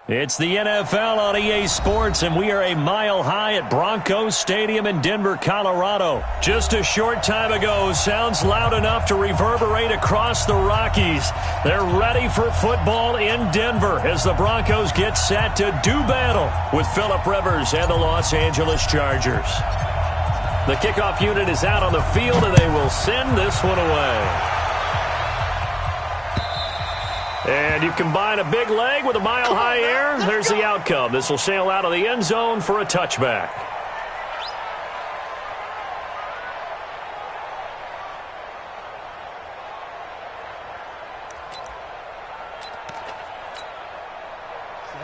It's the NFL on EA Sports, and we are a mile high at Broncos Stadium in Denver, Colorado. Just a short time ago, sounds loud enough to reverberate across the Rockies. They're ready for football in Denver as the Broncos get set to do battle with Phillip Rivers and the Los Angeles Chargers. The kickoff unit is out on the field, and they will send this one away. And you combine a big leg with a mile-high air, there's the outcome. This will sail out of the end zone for a touchback.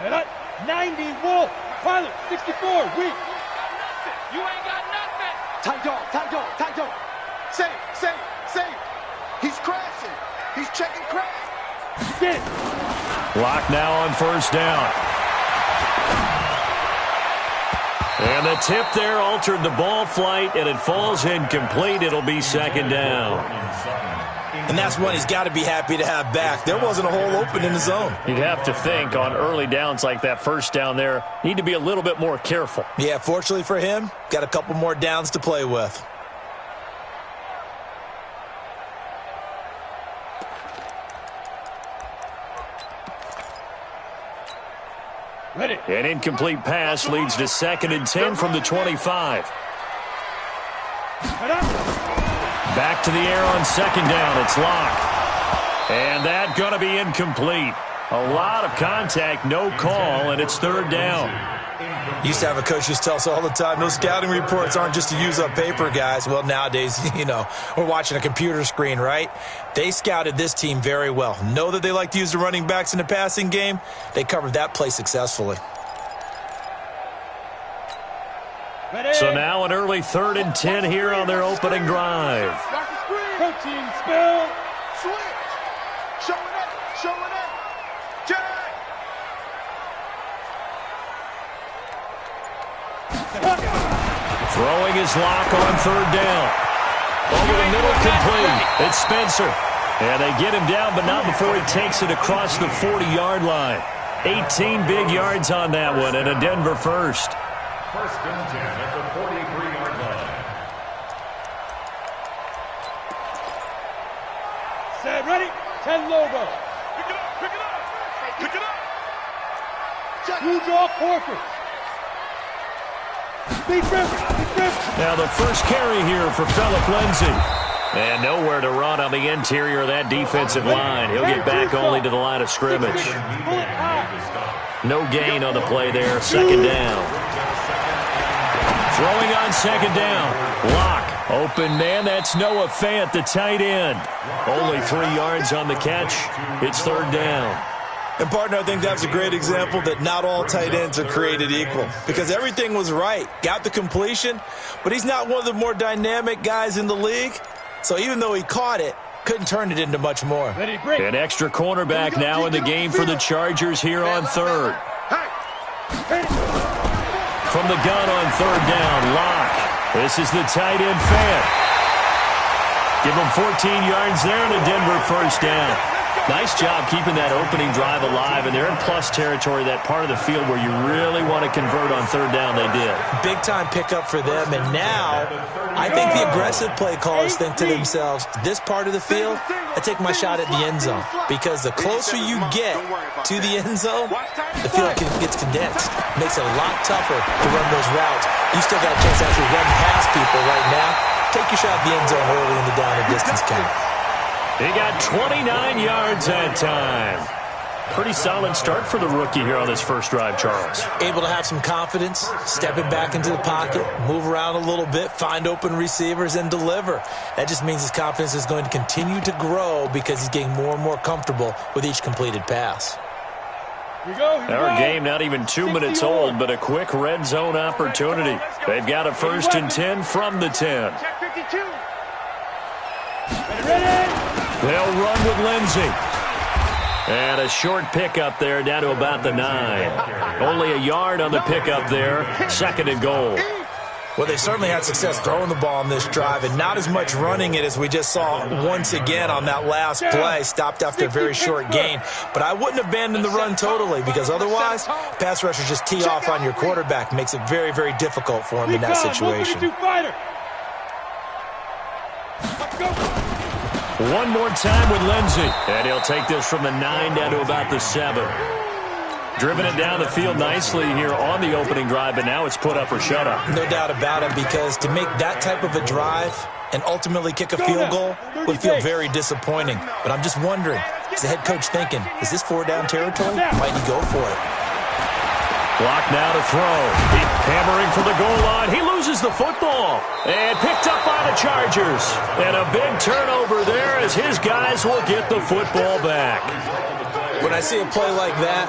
Set up, 90, Wolf, Pilot, 64, weak. You ain't got nothing. Tight dog. Save. He's crashing. He's checking crash. Block now on first down. And the tip there altered the ball flight, and it falls incomplete. It'll be second down. And that's one he's got to be happy to have back. There wasn't a hole open in the zone. You'd have to think on early downs like that first down there, need to be a little bit more careful. Yeah, fortunately for him, got a couple more downs to play with. Ready. An incomplete pass leads to 2nd and 10 from the 25. Back to the air on second down. It's Locke. And that going to be incomplete. A lot of contact, no call, and it's third down. Used to have a coach used to tell us all the time, those scouting reports aren't just to use up paper, guys. Well, nowadays, we're watching a computer screen, right? They scouted this team very well. Know that they like to use the running backs in the passing game. They covered that play successfully. Ready. So now an early 3rd and 10 here on their opening drive. Coaching spell. Switch. Showing up. Jack. Throwing his Lock on third down. Over the middle, complete. It's Spencer. And they get him down, but not before he takes it across the 40-yard line. 18 big yards on that one, and a Denver first. First and 10 at the 43-yard line. Set, ready. 10 logo. Pick it up. Blue draw, Horford. Big rip. Now the first carry here for Phillip Lindsay. And nowhere to run on the interior of that defensive line. He'll get back only to the line of scrimmage. No gain on the play there. Second down. Throwing on second down. Lock. Open man. That's Noah Fant, the tight end. Only 3 yards on the catch. It's third down. And, partner, I think that's a great example that not all tight ends are created equal because everything was right. Got the completion, but he's not one of the more dynamic guys in the league. So even though he caught it, couldn't turn it into much more. An extra cornerback now in the game for the Chargers here on third. From the gun on third down, Locke. This is the tight end Fant. Give him 14 yards there and a Denver first down. Nice job keeping that opening drive alive, and they're in plus territory, that part of the field where you really want to convert on third down. They did. Big-time pickup for them, and now I think the aggressive play callers think to themselves, this part of the field, I take my shot at the end zone, because the closer you get to the end zone, the field gets condensed. Makes it a lot tougher to run those routes. You still got a chance to actually run past people right now. Take your shot at the end zone early in the down and distance count. He got 29 yards that time. Pretty solid start for the rookie here on this first drive, Charles. Able to have some confidence, stepping back into the pocket, move around a little bit, find open receivers, and deliver. That just means his confidence is going to continue to grow because he's getting more and more comfortable with each completed pass. Our game not even 2 minutes old, but a quick red zone opportunity. They've got a 1st and 10 from the 10. They'll run with Lindsay. And a short pickup there down to about the 9. Only a yard on the pickup there. 2nd and goal. Well, they certainly had success throwing the ball on this drive, and not as much running it as we just saw once again on that last play, stopped after a very short gain. But I wouldn't abandon the run totally, because otherwise, pass rushers just tee off on your quarterback. Makes it very, very difficult for him in that situation. One more time with Lindsey, and he'll take this from the 9 down to about the 7. Driven it down the field nicely here on the opening drive, but now it's put up or shut up. No doubt about it, because to make that type of a drive and ultimately kick a field goal would feel very disappointing. But I'm just wondering, is the head coach thinking, is this 4-down territory? Might he go for it? Block now to throw. Hammering for the goal line. He loses the football. And picked up by the Chargers. And a big turnover there as his guys will get the football back. When I see a play like that,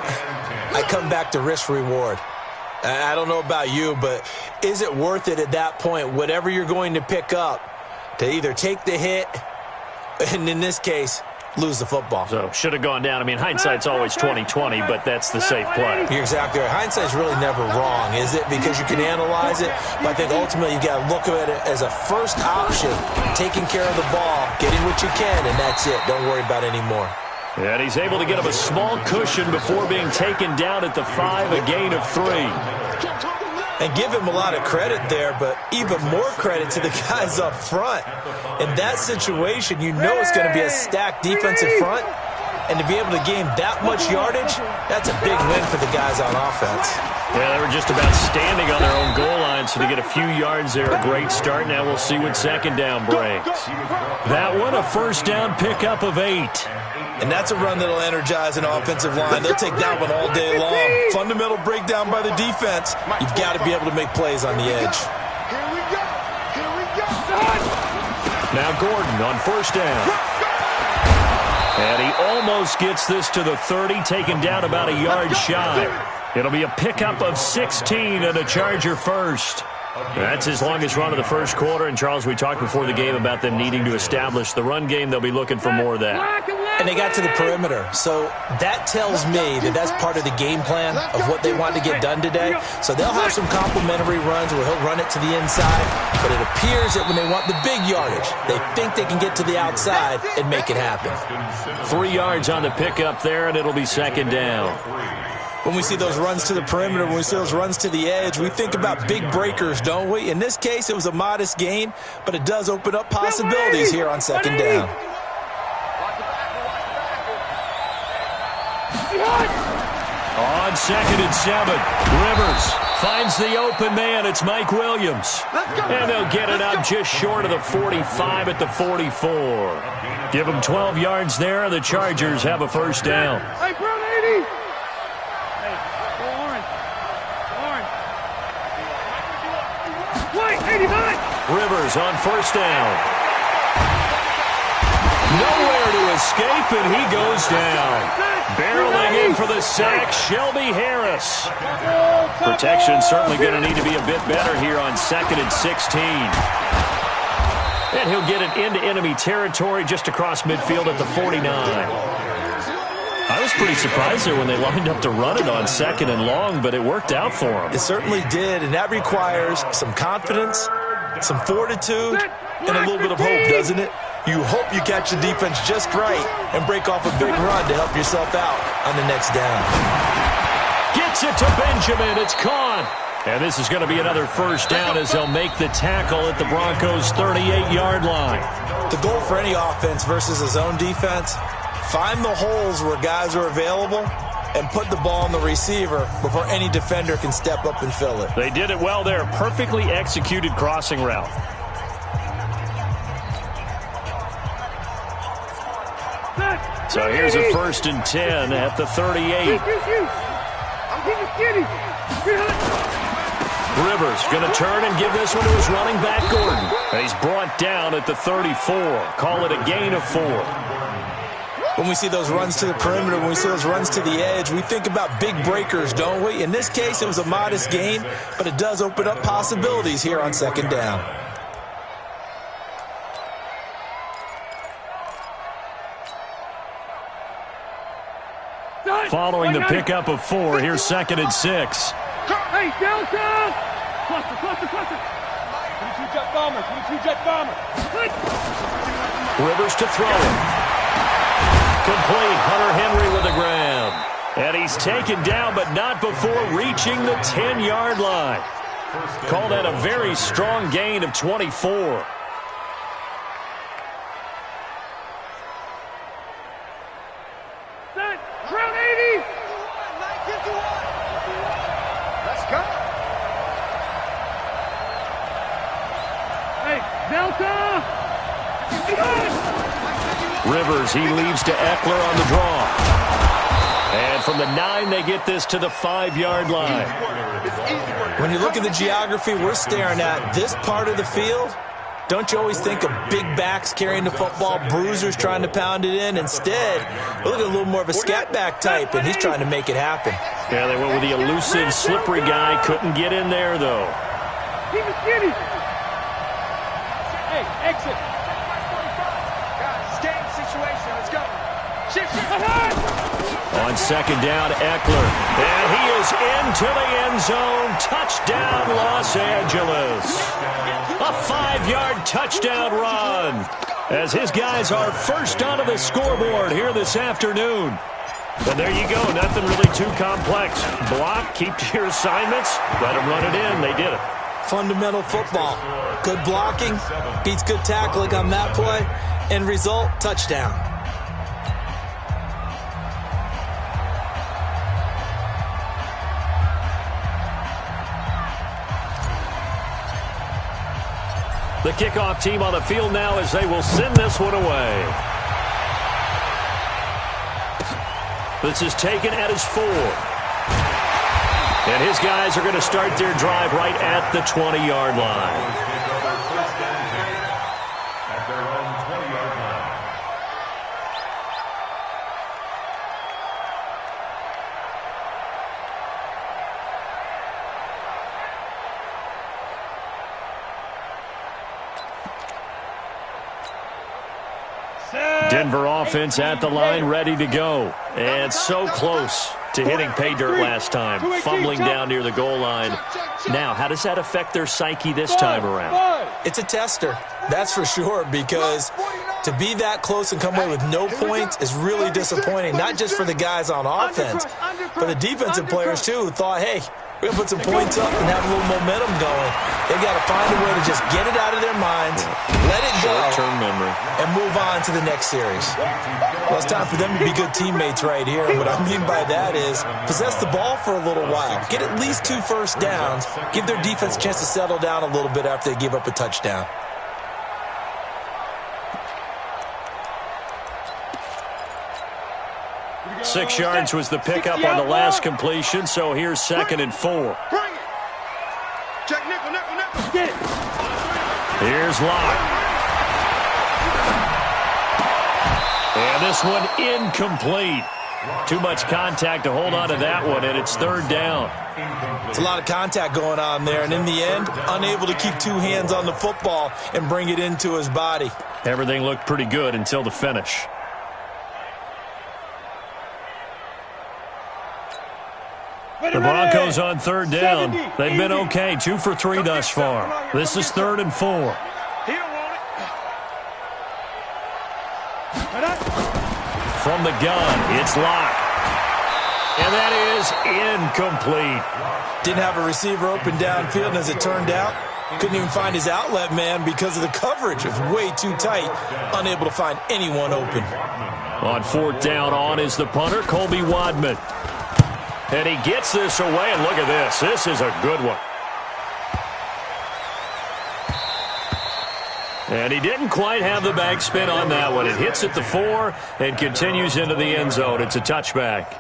I come back to risk-reward. I don't know about you, but is it worth it at that point, whatever you're going to pick up, to either take the hit, and in this case, lose the football? So, should have gone down. I mean, hindsight's always 20/20, but that's the safe play. You're exactly right. Hindsight's really never wrong, is it? Because you can analyze it, but I think ultimately you got to look at it as a first option, taking care of the ball, getting what you can, and that's it. Don't worry about any more. And he's able to get him a small cushion before being taken down at the 5, a gain of 3. And give him a lot of credit there, but even more credit to the guys up front. In that situation, you know it's going to be a stacked defensive front, and to be able to gain that much yardage, that's a big win for the guys on offense. Yeah, they were just about standing on their own goal line, so to get a few yards there, a great start. Now we'll see what second down brings. That one, a first down pickup of 8. And that's a run that'll energize an offensive line. They'll take that one all day long. Fundamental breakdown by the defense. You've got to be able to make plays on the edge. Here we go. Here we go. Now Gordon on first down. And he almost gets this to the 30, taken down about a yard shy. It'll be a pickup of 16 and a Charger first. That's his longest run of the first quarter. And, Charles, we talked before the game about them needing to establish the run game. They'll be looking for more of that. And they got to the perimeter. So that tells me that that's part of the game plan of what they want to get done today. So they'll have some complimentary runs where he'll run it to the inside. But it appears that when they want the big yardage, they think they can get to the outside and make it happen. 3 yards on the pickup there, and it'll be second down. When we see those runs to the perimeter, when we see those runs to the edge, we think about big breakers, don't we? In this case, it was a modest gain, but it does open up possibilities here on second down. On 2nd and 7, Rivers finds the open man. It's Mike Williams. And they'll get it up just short of the 45 at the 44. Give them 12 yards there, and the Chargers have a first down. Hey, bro, 80. Hey, go orange. White, 89. Rivers on first down. Nowhere to escape, and he goes down. Barreling in for the sack, Shelby Harris. Protection certainly going to need to be a bit better here on 2nd and 16. And he'll get it into enemy territory just across midfield at the 49. I was pretty surprised there when they lined up to run it on 2nd and long, but it worked out for them. It certainly did, and that requires some confidence, some fortitude, and a little bit of hope, doesn't it? You hope you catch the defense just right and break off a big run to help yourself out on the next down. Gets it to Benjamin. It's caught. And this is going to be another first down as they'll make the tackle at the Broncos' 38-yard line. The goal for any offense versus a zone defense, find the holes where guys are available and put the ball on the receiver before any defender can step up and fill it. They did it well there. Perfectly executed crossing route. So here's a 1st and 10 at the 38. Rivers going to turn and give this one to his running back, Gordon. And he's brought down at the 34. Call it a gain of 4. When we see those runs to the perimeter, when we see those runs to the edge, we think about big breakers, don't we? In this case, it was a modest gain, but it does open up possibilities here on second down. Following the pickup of 4, here's 2nd and 6. Hey, downtown. Cluster. Jet bomber. 22 jet bomber. Rivers to throw it. Complete. Hunter Henry with the grab. And he's taken down, but not before reaching the 10-yard line. Call that a very strong gain of 24. Set. Round 80. 951. Let's go. Hey, Delta. Rivers, he leaves to Eckler on the draw. And from the 9, they get this to the 5-yard line. When you look at the geography we're staring at, this part of the field, don't you always think of big backs carrying the football, bruisers trying to pound it in? Instead, look at a little more of a scat back type, and he's trying to make it happen. Yeah, they went with the elusive, slippery guy. Couldn't get in there, though. Keep it skinny. Hey, exit. Guys, game situation. Let's go. On second down, Eckler. And he is into the end zone. Touchdown, Los Angeles. A 5-yard touchdown run. As his guys are first onto the scoreboard here this afternoon. And there you go. Nothing really too complex. Block, keep to your assignments. Let them run it in. They did it. Fundamental football. Good blocking beats good tackling on that play. End result, touchdown. The kickoff team on the field now as they will send this one away. This is taken at his 4. And his guys are going to start their drive right at the 20-yard line. At their own 20-yard line. Denver offense at the line, ready to go. And so close to hitting pay dirt last time, fumbling down near the goal line. Now, how does that affect their psyche this time around? It's a tester, that's for sure, because to be that close and come away with no points is really disappointing, not just for the guys on offense, but the defensive players, too, who thought, hey, we're going to put some points up and have a little momentum going. They've got to find a way to just get it out of their minds, let it go, short-term memory, and move on to the next series. Well, it's time for them to be good teammates right here. What I mean by that is possess the ball for a little while, get at least 2 first downs, give their defense a chance to settle down a little bit after they give up a touchdown. Six yards was the pickup on the last completion, so here's 2nd and 4. Bring it. Check nickel, nickel, nickel. Get it. Here's Locke. And this one incomplete. Too much contact to hold on to that one, and it's 3rd down. It's a lot of contact going on there, and in the end, unable to keep 2 hands on the football and bring it into his body. Everything looked pretty good until the finish. The Broncos on 3rd down. They've been okay, 2 for 3 thus far. This is 3rd and 4. He don't want it. From the gun, it's Locke. And that is incomplete. Didn't have a receiver open downfield, and as it turned out, couldn't even find his outlet man because of the coverage. It was way too tight, unable to find anyone open. On 4th down, on is the punter, Colby Wadman. And he gets this away, and look at this. This is a good one. And he didn't quite have the backspin on that one. It hits at the 4 and continues into the end zone. It's a touchback.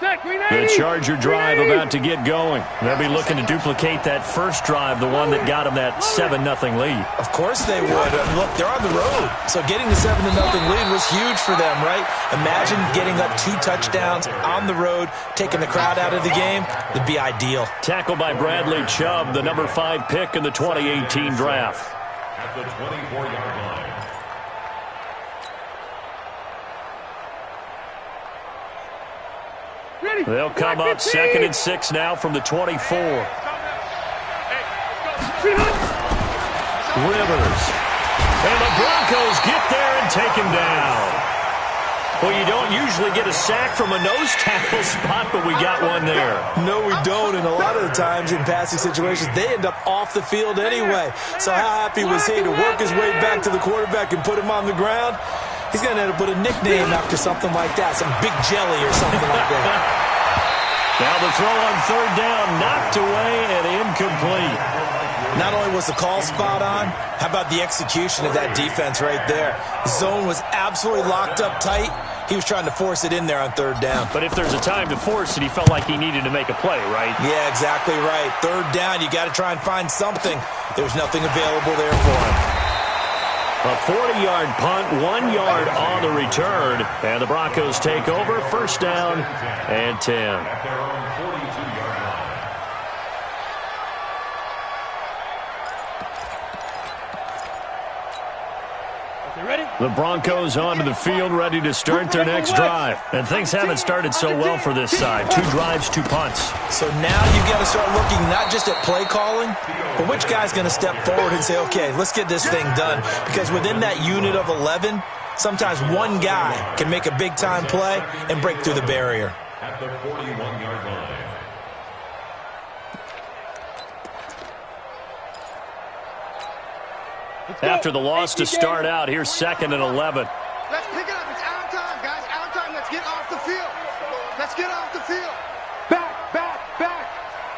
The Charger drive about to get going. They'll be looking to duplicate that first drive, the one that got them that 7-0 lead. Of course they would. Look, they're on the road. So getting the 7-0 lead was huge for them, right? Imagine getting up 2 touchdowns on the road, taking the crowd out of the game. It'd be ideal. Tackled by Bradley Chubb, the number 5 pick in the 2018 draft. At the 24-yard line. They'll come up 2nd and 6 now from the 24. Rivers. And the Broncos get there and take him down. Well, you don't usually get a sack from a nose tackle spot, but we got one there. No, we don't, and a lot of the times in passing situations, they end up off the field anyway. So how happy was he to work his way back to the quarterback and put him on the ground? He's going to end up with a nickname after something like that, some Big Jelly or something like that. Now the throw on 3rd down, knocked away and incomplete. Not only was the call spot on, how about the execution of that defense right there? Zone was absolutely locked up tight. He was trying to force it in there on 3rd down. But if there's a time to force it, he felt like he needed to make a play, right? Yeah, exactly right. 3rd down, you got to try and find something. There's nothing available there for him. A 40-yard punt, 1 yard on the return. And the Broncos take over, 1st down and 10. At their own 42-yard line. The Broncos onto the field, ready to start their next drive. And things haven't started so well for this side. 2 drives, 2 punts. So now you've got to start looking not just at play calling, but which guy's going to step forward and say, okay, let's get this thing done. Because within that unit of 11, sometimes one guy can make a big-time play and break through the barrier. At the 41-yard line. After the loss to start out, here's 2nd and 11. Let's pick it up. It's out of time, guys. Out of time. Let's get off the field. Let's get off the field. Back.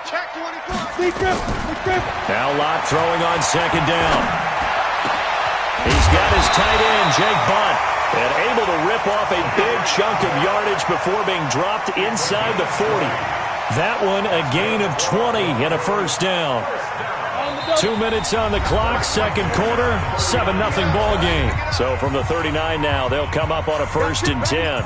Check 24. Now Lott throwing on 2nd down. He's got his tight end, Jake Butt, and able to rip off a big chunk of yardage before being dropped inside the 40. That one a gain of 20 and a 1st down. 2 minutes on the clock, 2nd quarter, 7-0 ball game. So from the 39 now, they'll come up on a 1st and 10.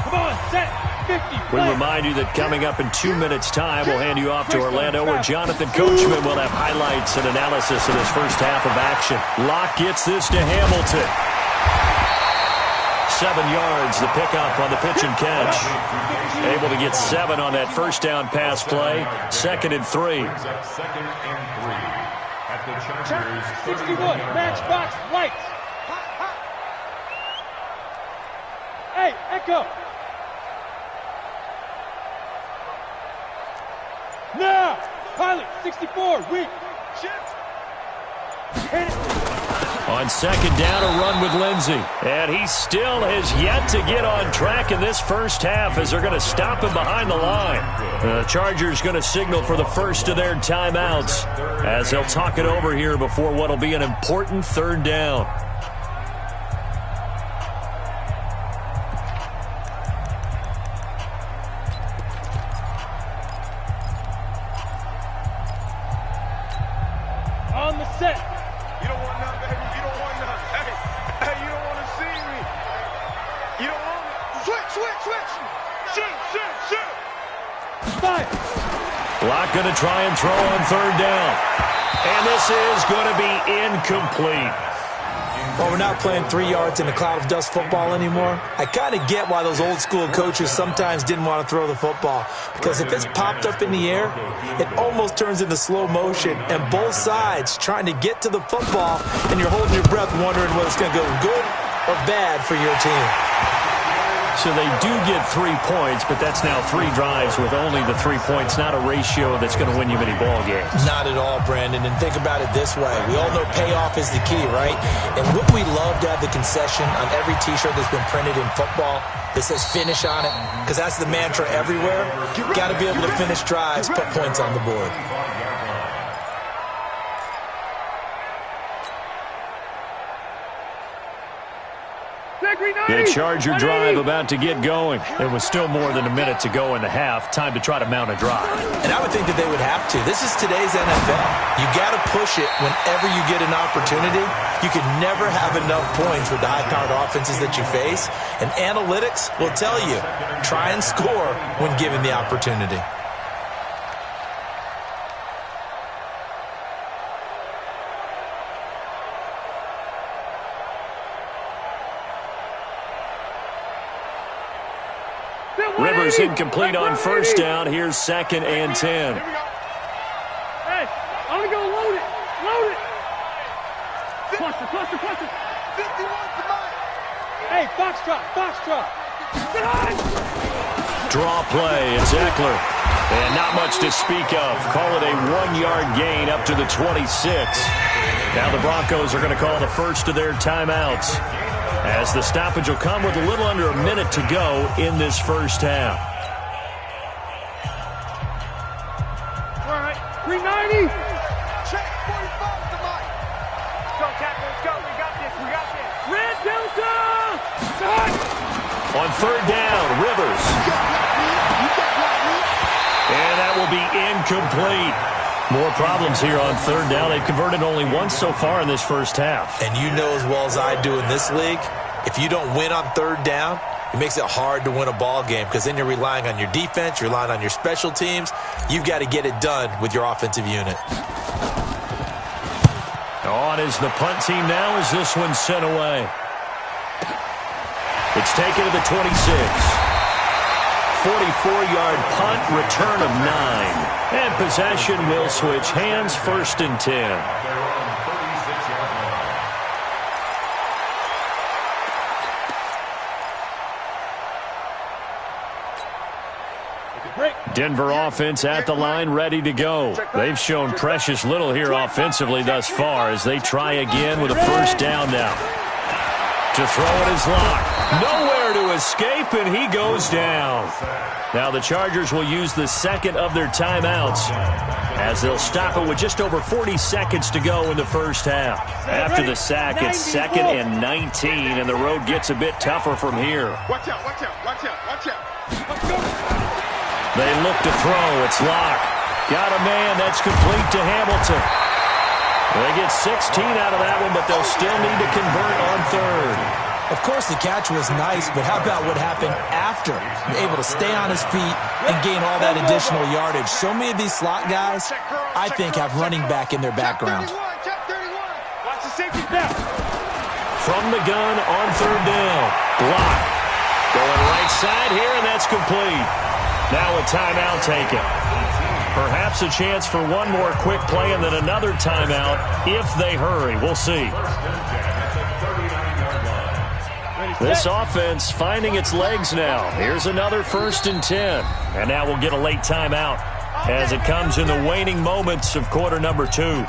Come on, set, 50. We remind you that coming up in 2 minutes' time, we'll hand you off to Orlando, where Jonathan Coachman will have highlights and analysis of this first half of action. Locke gets this to Hamilton. 7 yards, the pickup on the pitch and catch. Able to get 7 on that 1st down pass play. 2nd and 3. 2nd and 3. At the Chargers 61, matchbox, lights. Hey, Echo. Now, pilot, 64, weak. Hit it. On 2nd down, a run with Lindsey. And he still has yet to get on track in this first half as they're going to stop him behind the line. The Chargers going to signal for the first of their timeouts as they'll talk it over here before what will be an important 3rd down. On the set. You don't want none, baby. You don't want none. Hey, you don't want to see me. You don't want me. Switch. Shoot. Fire. Locke going to try and throw on 3rd down. And this is going to be incomplete. Well, we're not playing 3 yards in a cloud of dust football anymore. I kind of get why those old school coaches sometimes didn't want to throw the football. Because if it's popped up in the air, it almost turns into slow motion. And both sides trying to get to the football, and you're holding your breath wondering whether it's going to go good or bad for your team. So they do get 3 points, but that's now 3 drives with only the 3 points, not a ratio that's going to win you many ball games. Not at all, Brandon. And think about it this way. We all know payoff is the key, right? And wouldn't we love to have the concession on every T-shirt that's been printed in football that says finish on it? Because that's the mantra everywhere. Got to be able to finish drives, put points on the board. The Charger drive about to get going. There was still more than a minute to go in the half. Time to try to mount a drive. And I would think that they would have to. This is today's NFL. You got to push it whenever you get an opportunity. You can never have enough points with the high-powered offenses that you face. And analytics will tell you, try and score when given the opportunity. Rivers incomplete on first down. Here's 2nd and 10. Hey, I'm going to go load it. Load it. Cluster. 51 to Mike. Hey, foxtrot. Draw play. It's Eckler. And not much to speak of. Call it a 1-yard gain up to the 26. Now the Broncos are going to call the first of their timeouts, as the stoppage will come with a little under a minute to go in this first half. All right, 390. Check 45 to Mike. Go, Captain, let's go. We got this. Red Delta. On 3rd down, Rivers. And that will be incomplete. More problems here on 3rd down. They've converted only once so far in this first half. And you know as well as I do in this league, if you don't win on 3rd down, it makes it hard to win a ball game, because then you're relying on your defense, you're relying on your special teams. You've got to get it done with your offensive unit. On is the punt team now as this one's sent away. It's taken to the 26. 44-yard punt, return of 9. And possession will switch hands, 1st and 10. Denver offense at the line, ready to go. They've shown precious little here offensively thus far as they try again with a first down now. To throw it is Locke. Nowhere to escape, and he goes down. Now the Chargers will use the 2nd of their timeouts, as they'll stop it with just over 40 seconds to go in the first half. After the sack, it's 2nd and 19, and the road gets a bit tougher from here. Watch out. They look to throw. It's Locke. Got a man. That's complete to Hamilton. They get 16 out of that one, but they'll still need to convert on 3rd. Of course, the catch was nice, but how about what happened after? Able to stay on his feet and gain all that additional yardage. So many of these slot guys, I think, have running back in their background. Check 31. Watch the safety back. From the gun on 3rd down. Block. Going right side here, and that's complete. Now a timeout taken. Perhaps a chance for one more quick play and then another timeout if they hurry. We'll see. This offense finding its legs now. Here's another 1st and 10. And now we'll get a late timeout as it comes in the waning moments of quarter number 2.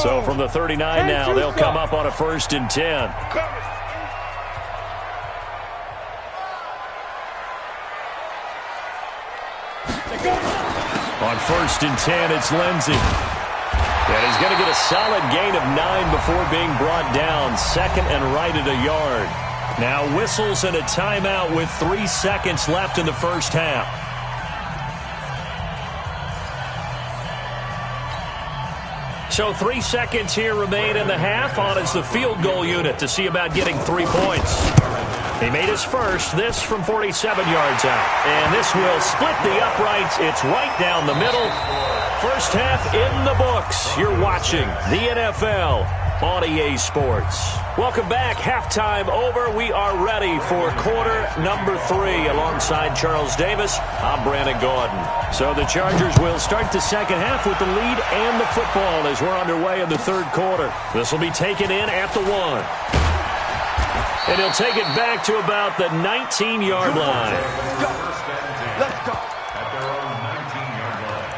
So from the 39 now, they'll come up on a 1st and 10. On 1st and 10, it's Lindsey. And he's going to get a solid gain of 9 before being brought down. 2nd and right at a yard. Now whistles and a timeout with 3 seconds left in the first half. So 3 seconds here remain in the half. On is the field goal unit to see about getting 3 points. He made his first, this from 47 yards out. And this will split the uprights. It's right down the middle. First half in the books. You're watching the NFL on EA Sports. Welcome back. Halftime over. We are ready for quarter number 3. Alongside Charles Davis, I'm Brandon Gaudin. So the Chargers will start the second half with the lead and the football as we're underway in the 3rd quarter. This will be taken in at the 1. And he'll take it back to about the 19-yard line. Let's go. At their own 19-yard line.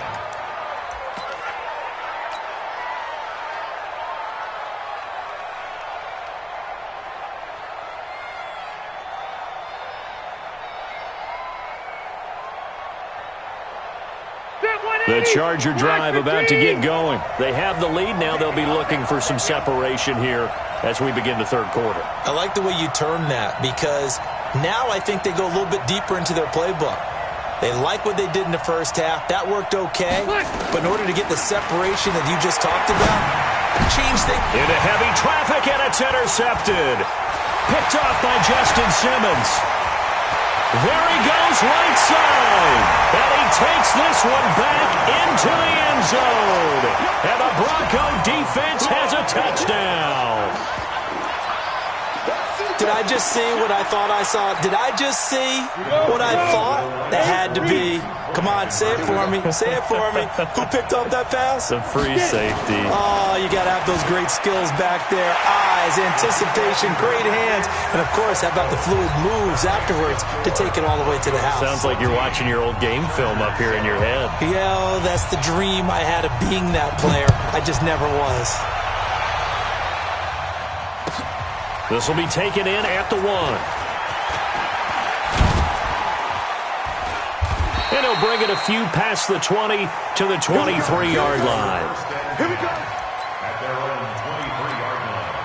The Charger drive about to get going. They have the lead. Now they'll be looking for some separation here as we begin the 3rd quarter. I like the way you term that, because now I think they go a little bit deeper into their playbook. They like what they did in the first half. That worked okay. But in order to get the separation that you just talked about, change things. Into heavy traffic, and it's intercepted. Picked off by Justin Simmons. There he goes right side. And he takes this one back into the end zone. And the Bronco defense has a touchdown. Did I just see what I thought I saw? Did I just see what I thought? That had to be. Come on, say it for me. Say it for me. Who picked up that pass? The free safety. Oh, you got to have those great skills back there. Eyes, anticipation, great hands. And, of course, how about the fluid moves afterwards to take it all the way to the house? Sounds like you're watching your old game film up here in your head. Yeah, that's the dream I had of being that player. I just never was. This will be taken in at the 1. And he'll bring it a few past the 20 to the 23-yard line. Here we go. At their own 23-yard line.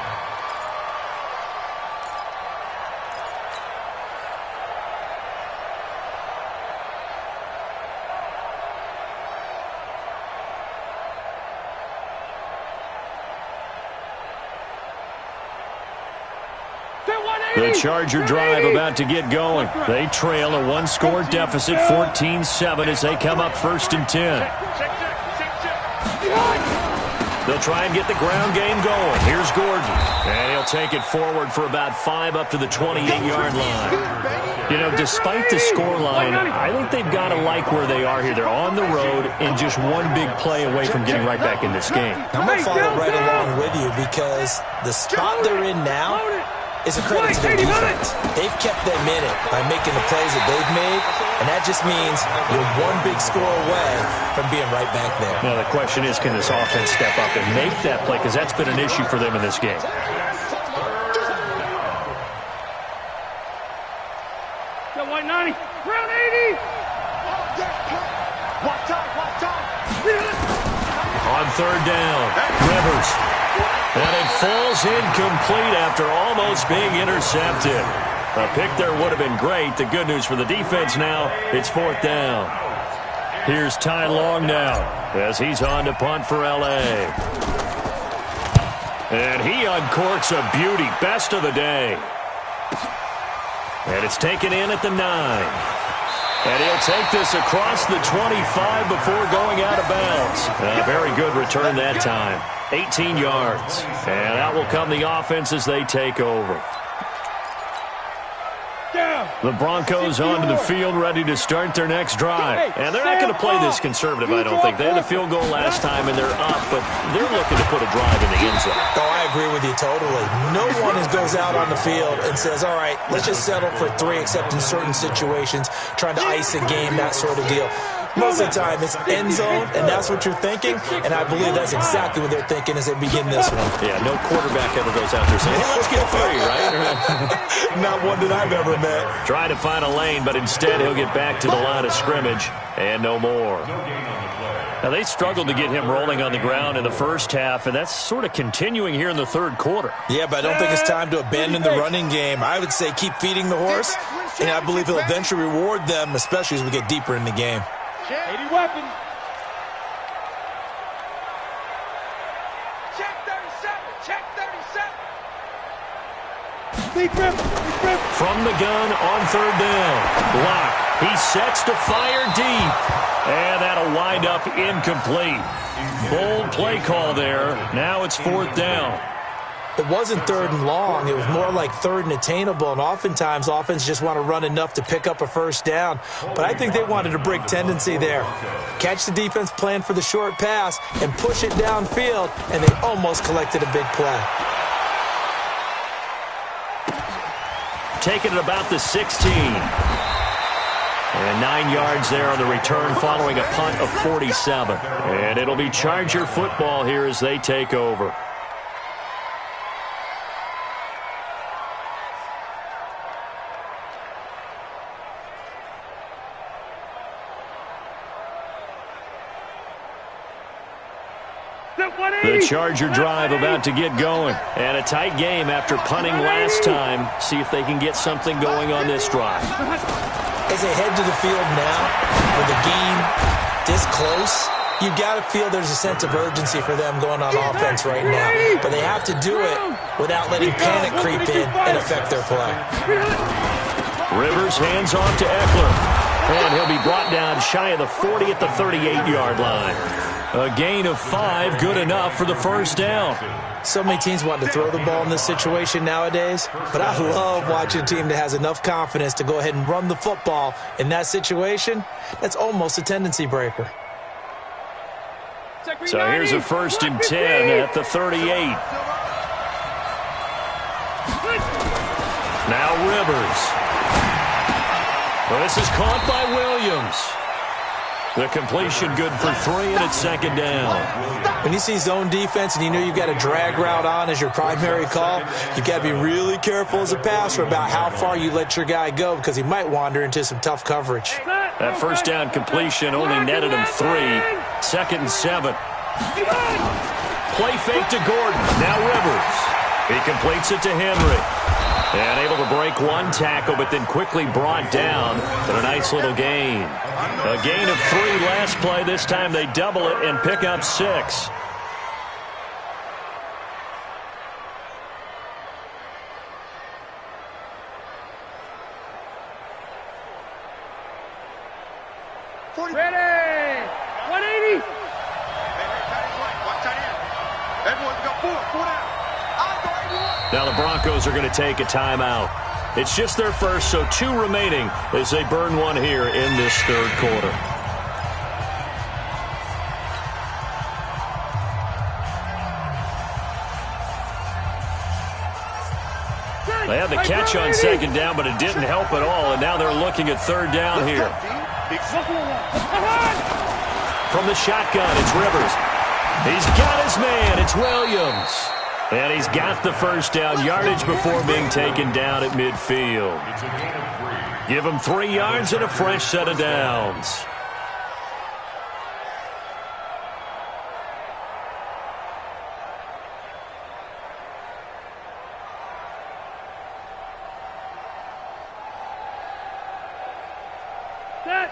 The Charger drive about to get going. They trail a one-score deficit, 14-7, as they come up 1st and 10. They'll try and get the ground game going. Here's Gordon. And he'll take it forward for about 5 up to the 28-yard line. You know, despite the scoreline, I think they've got to like where they are here. They're on the road and just one big play away from getting right back in this game. I'm going to follow right along with you because the spot they're in now is a credit to their defense. They've kept them in it by making the plays that they've made, and that just means you're one big score away from being right back there. Now, the question is, can this offense step up and make that play? Because that's been an issue for them in this game. Got white 90. Round 80. Watch time. On 3rd down, Rivers. And it falls incomplete after almost being intercepted. A pick there would have been great. The good news for the defense now, it's 4th down. Here's Ty Long now as he's on to punt for L.A. And he uncorks a beauty. Best of the day. And it's taken in at the 9. And he'll take this across the 25 before going out of bounds. A very good return that time. 18 yards. And out will come the offense as they take over. The Broncos onto the field ready to start their next drive. And they're not going to play this conservative, I don't think. They had the field goal last time, and they're up, but they're looking to put a drive in the end zone. Oh, I agree with you totally. No one goes out on the field and says, all right, let's just settle for 3, except in certain situations, trying to ice a game, that sort of deal. Most of the time, it's end zone, and that's what you're thinking, and I believe that's exactly what they're thinking as they begin this one. Yeah, no quarterback ever goes out there saying, hey, let's get 3, right? Not one that I've ever met. Try to find a lane, but instead he'll get back to the line of scrimmage, and no more. Now, they struggled to get him rolling on the ground in the first half, and that's sort of continuing here in the 3rd quarter. Yeah, but I don't think it's time to abandon the running game. I would say keep feeding the horse, and I believe he'll eventually reward them, especially as we get deeper in the game. 80 weapons. Check 37. Check 37. Big rip. From the gun on 3rd down. Lock. He sets to fire deep. And that'll wind up incomplete. Bold play call there. Now it's 4th down. It wasn't 3rd and long. It was more like 3rd and attainable, and oftentimes offense just want to run enough to pick up a 1st down. But I think they wanted a break tendency there. Catch the defense plan for the short pass and push it downfield, and they almost collected a big play. Taking it about the 16. And 9 yards there on the return following a punt of 47. And it'll be Charger football here as they take over. The Charger drive about to get going. And a tight game after punting last time. See if they can get something going on this drive. As they head to the field now, with the game this close, you've got to feel there's a sense of urgency for them going on offense right now. But they have to do it without letting panic creep in and affect their play. Rivers hands off to Eckler. And he'll be brought down shy of the 40 at the 38-yard line. A gain of 5, good enough for the first down. So many teams want to throw the ball in this situation nowadays, but I love watching a team that has enough confidence to go ahead and run the football in that situation. That's almost a tendency breaker. So here's a 1st and 10 at the 38. Now Rivers. Well, this is caught by Williams. The completion good for 3, and it's 2nd down. When you see zone defense and you know you've got a drag route on as your primary call, you've got to be really careful as a passer about how far you let your guy go because he might wander into some tough coverage. That 1st down completion only netted him 3. 2nd and 7. Play fake to Gordon. Now Rivers. He completes it to Henry. And able to break one tackle, but then quickly brought down. But a nice little gain. A gain of 3 last play. This time they double it and pick up 6. Ready! 180! Now the Broncos are going to take a timeout. It's just their first, so 2 remaining as they burn one here in this 3rd quarter. They had the catch on 2nd down, but it didn't help at all, and now they're looking at 3rd down here. From the shotgun, it's Rivers. He's got his man. It's Williams. And he's got the 1st down yardage before being taken down at midfield. Give him 3 yards and a fresh set of downs.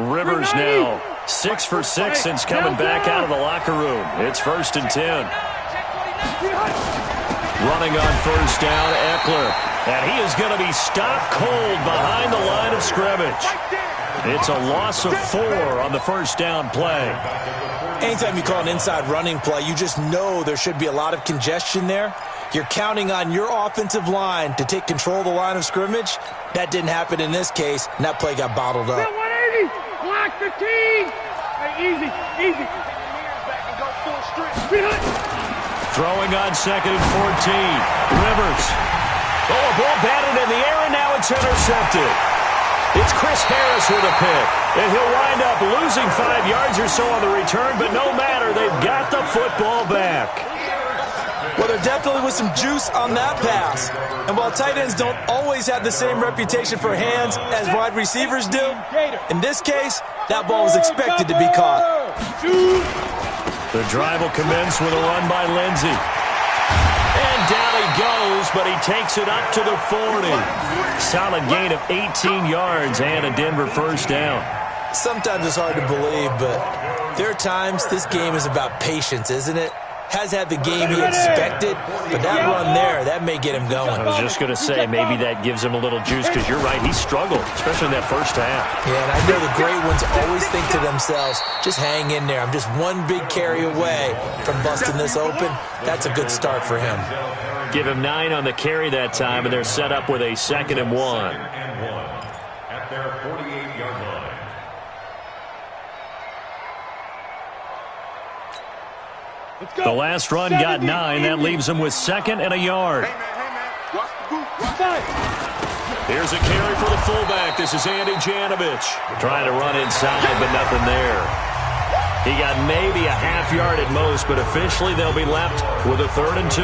Rivers now 6 for 6 since coming back out of the locker room. It's 1st and 10. Running on 1st down, Eckler. And he is going to be stopped cold behind the line of scrimmage. It's a loss of 4 on the 1st down play. Anytime you call an inside running play, you just know there should be a lot of congestion there. You're counting on your offensive line to take control of the line of scrimmage. That didn't happen in this case, and that play got bottled up. 180! Block 15! Hey, easy, easy. Throwing on 2nd and 14. Rivers. Oh, a ball batted in the air, and now it's intercepted. It's Chris Harris with a pick. And he'll wind up losing 5 yards or so on the return, but no matter, they've got the football back. Well, there definitely was some juice on that pass. And while tight ends don't always have the same reputation for hands as wide receivers do, in this case, that ball was expected to be caught. The drive will commence with a run by Lindsey. And down he goes, but he takes it up to the 40. Solid gain of 18 yards and a Denver 1st down. Sometimes it's hard to believe, but there are times this game is about patience, isn't it? Has had the game he expected, but that run there, that may get him going. I was just going to say, maybe that gives him a little juice, because you're right, he struggled, especially in that 1st half. Yeah, and I know the great ones always think to themselves, just hang in there. I'm just one big carry away from busting this open. That's a good start for him. Give him 9 on the carry that time, and they're set up with a 2nd and 1. At their 48-yard line. The last run got 9. That leaves him with 2nd and a yard. Here's a carry for the fullback. This is Andy Janovich. Trying to run inside, but nothing there. He got maybe a half yard at most, but officially they'll be left with a 3rd and 2.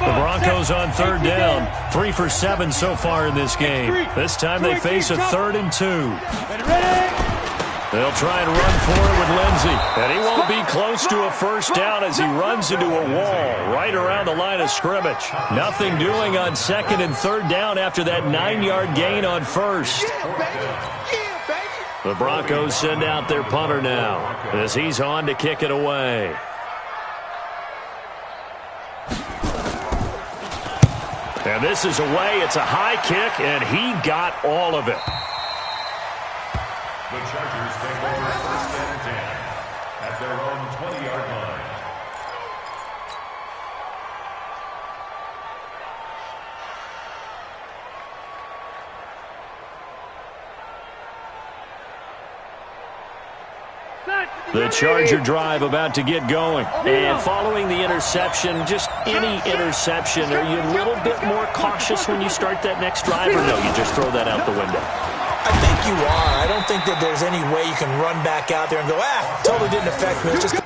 Broncos on 3rd down. 3 for 7 so far in this game. This time they face a 3rd and 2. They'll try and run for it with Lindsey. And he won't be close to a first down as he runs into a wall right around the line of scrimmage. Nothing doing on second and third down after that 9-yard gain on first. The Broncos send out their punter now as he's on to kick it away. And this is away. It's a high kick, and he got all of it. The Chargers take over first and 10 at their own 20-yard line. The Charger drive about to get going. And following the interception, just any interception, are you a little bit more cautious when you start that next drive, or no, you just throw that out the window? I think you are. I don't think that there's any way you can run back out there and go, totally didn't affect me. It's just...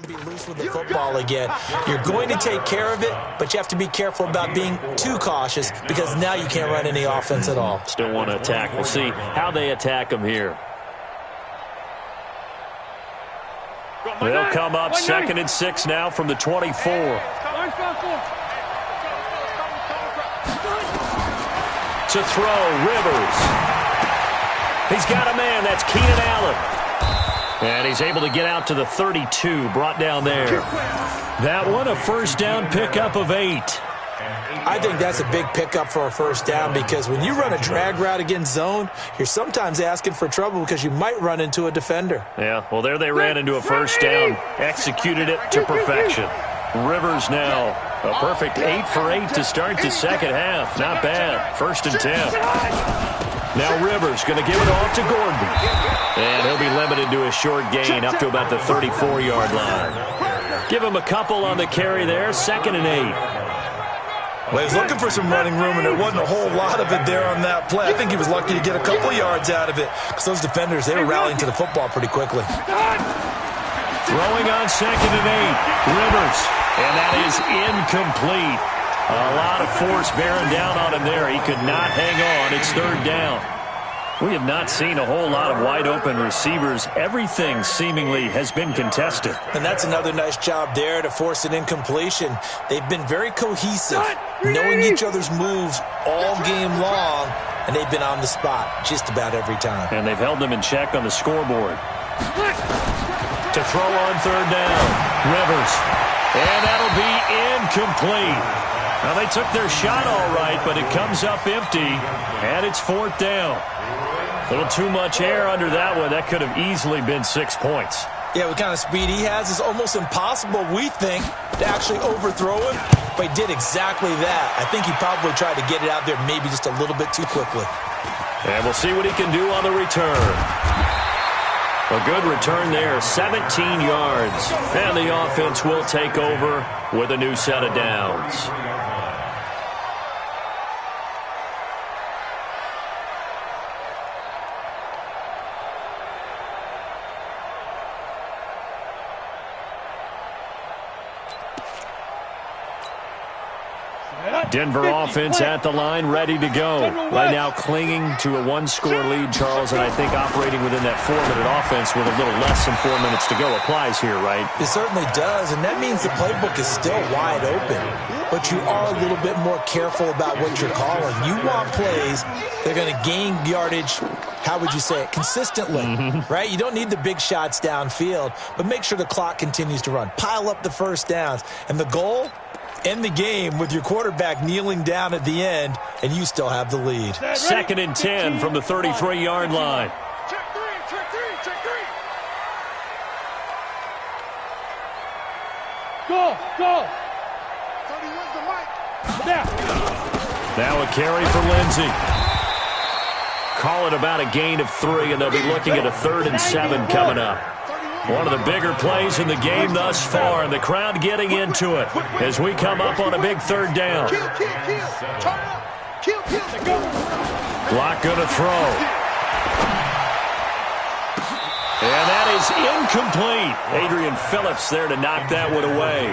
be loose with the football again. You're going to take care of it, but you have to be careful about being too cautious because now you can't run any offense at all. Still want to attack. We'll see how they attack them here. They'll come up second and 6 now from the 24. To throw, Rivers. He's got a man. That's Keenan Allen. And he's able to get out to the 32, brought down there. That one, a first down pickup of 8. I think that's a big pickup for a first down because when you run a drag route against zone, you're sometimes asking for trouble because you might run into a defender. Yeah, well, there they ran into a first down, executed it to perfection. Rivers now, a perfect 8 for 8 to start the second half. Not bad. First and 10. Now Rivers going to give it off to Gordon. And he'll be limited to a short gain up to about the 34-yard line. Give him a couple on the carry there. Second and 8. Well, he was looking for some running room, and there wasn't a whole lot of it there on that play. I think he was lucky to get a couple yards out of it because those defenders, they were rallying to the football pretty quickly. Throwing on second and 8. Rivers. And that is incomplete. A lot of force bearing down on him there. He could not hang on. It's third down. We have not seen a whole lot of wide-open receivers. Everything seemingly has been contested. And that's another nice job there to force an incompletion. They've been very cohesive, knowing each other's moves all game long, and they've been on the spot just about every time. And they've held them in check on the scoreboard. To throw on third down, Rivers. And that'll be incomplete. Now, they took their shot all right, but it comes up empty, and it's fourth down. A little too much air under that one. That could have easily been 6 points. Yeah, what kind of speed he has is almost impossible, we think, to actually overthrow him, but he did exactly that. I think he probably tried to get it out there maybe just a little bit too quickly. And we'll see what he can do on the return. A good return there, 17 yards. And the offense will take over with a new set of downs. Denver offense at the line, ready to go. Right now clinging to a one-score lead, Charles, and I think operating within that 4-minute offense with a little less than 4 minutes to go applies here, right? It certainly does, and that means the playbook is still wide open. But you are a little bit more careful about what you're calling. You want plays that are going to gain yardage, how would you say it, consistently, right? You don't need the big shots downfield, but make sure the clock continues to run. Pile up the first downs, and the goal end the game with your quarterback kneeling down at the end, and you still have the lead. 2nd and 10 from the 33-yard line. Check three. Go. 31's the mic. Now a carry for Lindsey. Call it about a gain of 3, and they'll be looking at a 3rd and 7 coming up. One of the bigger plays in the game thus far, and the crowd getting into it as we come up on a big 3rd down. Kill. Turn up. Kill. Block going to throw. And that is incomplete. Adrian Phillips there to knock that one away.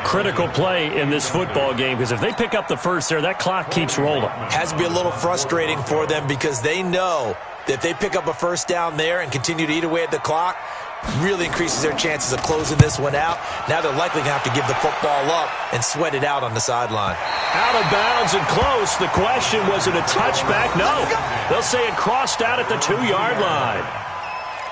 Critical play in this football game, because if they pick up the first there, that clock keeps rolling. Has to be a little frustrating for them because they know that if they pick up a first down there and continue to eat away at the clock, really increases their chances of closing this one out. Now they're likely going to have to give the football up and sweat it out on the sideline. Out of bounds and close. The question, was it a touchback? No. They'll say it crossed out at the 2-yard line.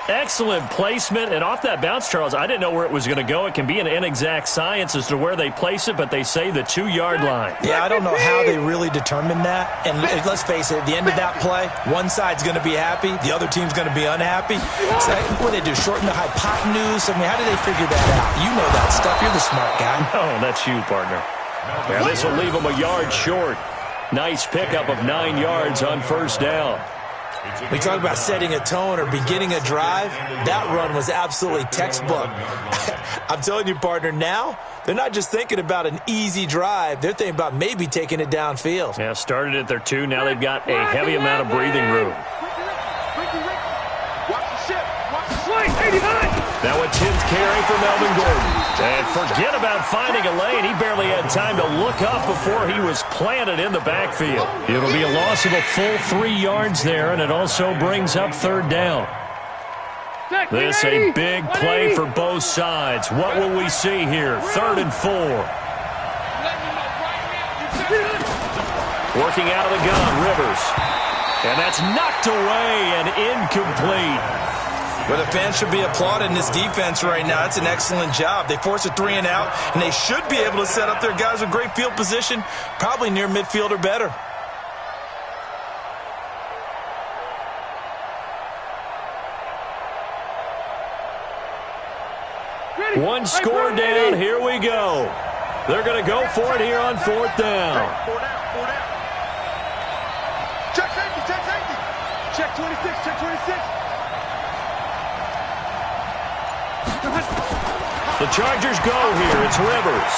Excellent placement, and off that bounce, Charles, I didn't know where it was going to go. It can be an inexact science as to where they place it, but they say the 2-yard line. Yeah, I don't know how they really determined that. And let's face it, at the end of that play, one side's going to be happy, the other team's going to be unhappy. So what do they do, shorten the hypotenuse? I mean, how do they figure that out? You know that stuff. You're the smart guy. Oh, that's you, partner. Yeah, this will leave them a yard short. Nice pickup of 9 yards on first down. We talk about setting a tone or beginning a drive. That run was absolutely textbook. I'm telling you, partner, now they're not just thinking about an easy drive. They're thinking about maybe taking it downfield. Yeah, started at their 2. Now they've got a heavy amount of breathing room. Watch the ship. Swing, 89. Now a 10th carry for Melvin Gordon. And forget about finding a lane. He barely had time to look up before he was planted in the backfield. It'll be a loss of a full 3 yards there, and it also brings up 3rd down. This a big play for both sides. What will we see here? 3rd and 4. Working out of the gun, Rivers. And that's knocked away and incomplete. Well, the fans should be applauding this defense right now. That's an excellent job. They force a 3 and out, and they should be able to set up their guys with great field position, probably near midfield or better. One score down. Here we go. They're going to go for it here on 4th down. Check safety. Check 26. The Chargers go here. It's Rivers.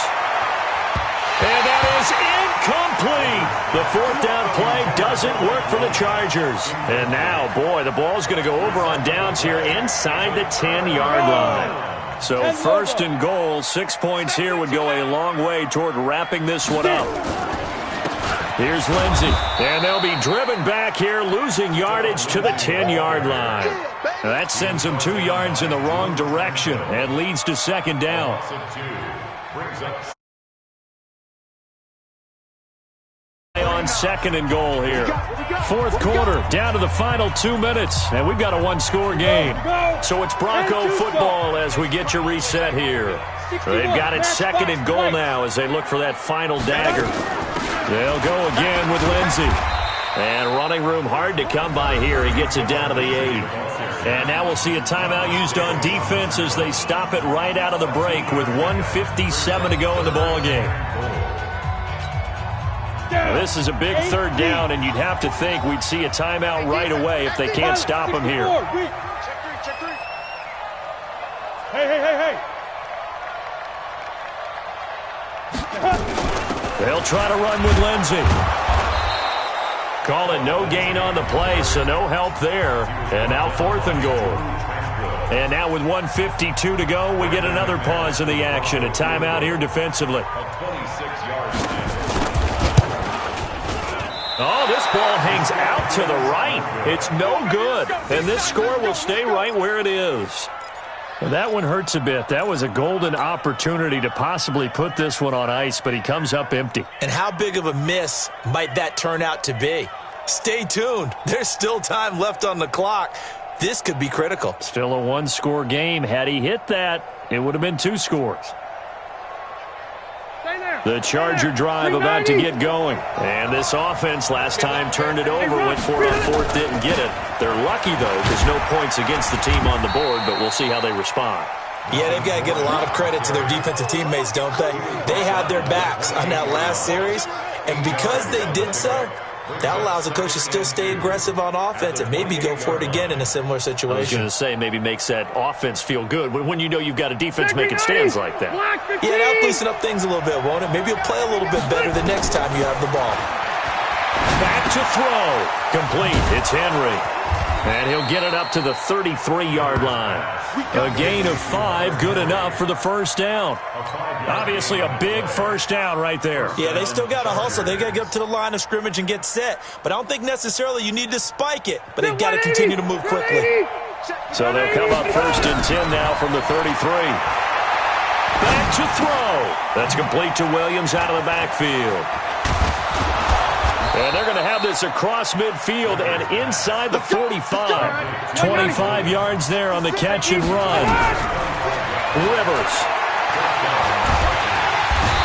And that is incomplete. The 4th down play doesn't work for the Chargers. And now, boy, the ball's going to go over on downs here inside the 10-yard line. So 1st and goal, 6 points here would go a long way toward wrapping this one up. Here's Lindsey. And they'll be driven back here, losing yardage to the 10-yard line. Now that sends them 2 yards in the wrong direction and leads to 2nd down. On 2nd and goal here. 4th quarter, down to the final 2 minutes, and we've got a 1-score game. So it's Bronco football as we get you reset here. They've got it 2nd and goal now as they look for that final dagger. They'll go again with Lindsey. And running room hard to come by here. He gets it down to the 8. And now we'll see a timeout used on defense as they stop it right out of the break with 1:57 to go in the ball game. This is a big 3rd down, and you'd have to think we'd see a timeout right away if they can't stop him here. Check 3. Hey. They'll try to run with Lindsey. Call it no gain on the play, so no help there. And now 4th and goal. And now with 1:52 to go, we get another pause in the action. A timeout here defensively. Oh, this ball hangs out to the right. It's no good. And this score will stay right where it is. Well, that one hurts a bit. That was a golden opportunity to possibly put this one on ice, but he comes up empty. And how big of a miss might that turn out to be? Stay tuned. There's still time left on the clock. This could be critical. Still a 1-score game. Had he hit that, it would have been 2 scores. Stay there. The Charger drive about to get going. And this offense last time turned it over, went for it on fourth, didn't get it. They're lucky, though, because no points against the team on the board, but we'll see how they respond. Yeah, they've got to get a lot of credit to their defensive teammates, don't they? They had their backs on that last series, and because they did so, that allows the coach to still stay aggressive on offense and maybe go for it again in a similar situation. I was going to say, maybe makes that offense feel good when you know you've got a defense making stands like that. Yeah, that'll loosen up things a little bit, won't it? Maybe you'll play a little bit better the next time you have the ball. Back to throw. Complete. It's Henry. And he'll get it up to the 33-yard line. A gain of 5, good enough for the first down. Obviously a big first down right there. Yeah, they still got to hustle. They got to get up to the line of scrimmage and get set. But I don't think necessarily you need to spike it. But they've got to continue to move quickly. So they'll come up 1st and 10 now from the 33. Back to throw. That's complete to Williams out of the backfield. And they're going to have this across midfield and inside the 45. 25 yards there on the catch and run. Rivers.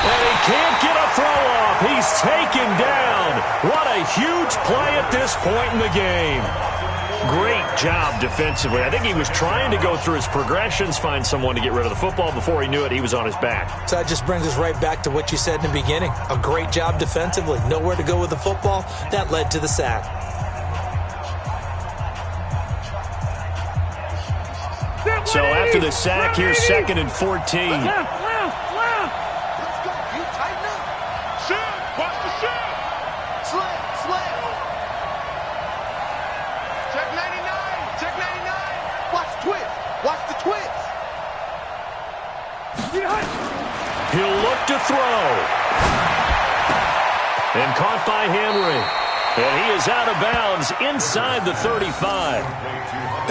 And he can't get a throw off. He's taken down. What a huge play at this point in the game. Great job defensively. I think he was trying to go through his progressions, find someone to get rid of the football. Before he knew it, he was on his back. So that just brings us right back to what you said in the beginning. A great job defensively. Nowhere to go with the football. That led to the sack. So after the sack, here's 2nd and 14. He'll look to throw. And caught by Henry. And he is out of bounds inside the 35.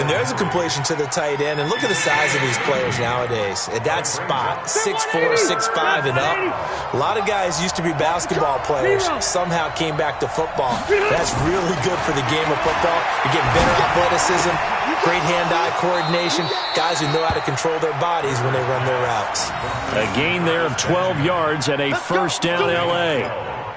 And there's a completion to the tight end. And look at the size of these players nowadays. At that spot, 6'4", 6'5", and up. A lot of guys used to be basketball players. Somehow came back to football. That's really good for the game of football. You're getting better athleticism, great hand-eye coordination, guys who know how to control their bodies when they run their routes. A gain there of 12 yards and a first down L.A.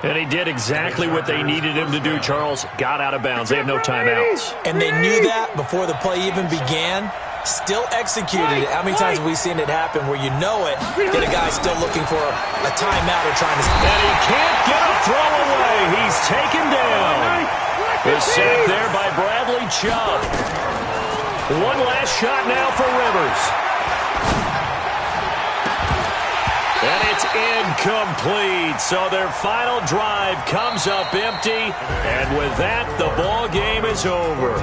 And he did exactly what they needed him to do, Charles. Got out of bounds. They have no timeouts. And they knew that before the play even began. Still executed it. How many times have we seen it happen where you know it, that a guy's still looking for a timeout or trying to... And he can't get a throw away. He's taken down. The sack there by Bradley Chubb. One last shot now for Rivers. And it's incomplete. So their final drive comes up empty. And with that, the ball game is over.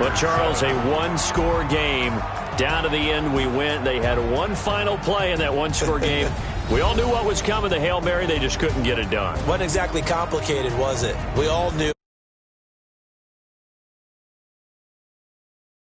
But, Charles, a one-score game. Down to the end we went. They had one final play in that one-score game. We all knew what was coming, the Hail Mary. They just couldn't get it done. Wasn't exactly complicated, was it? We all knew.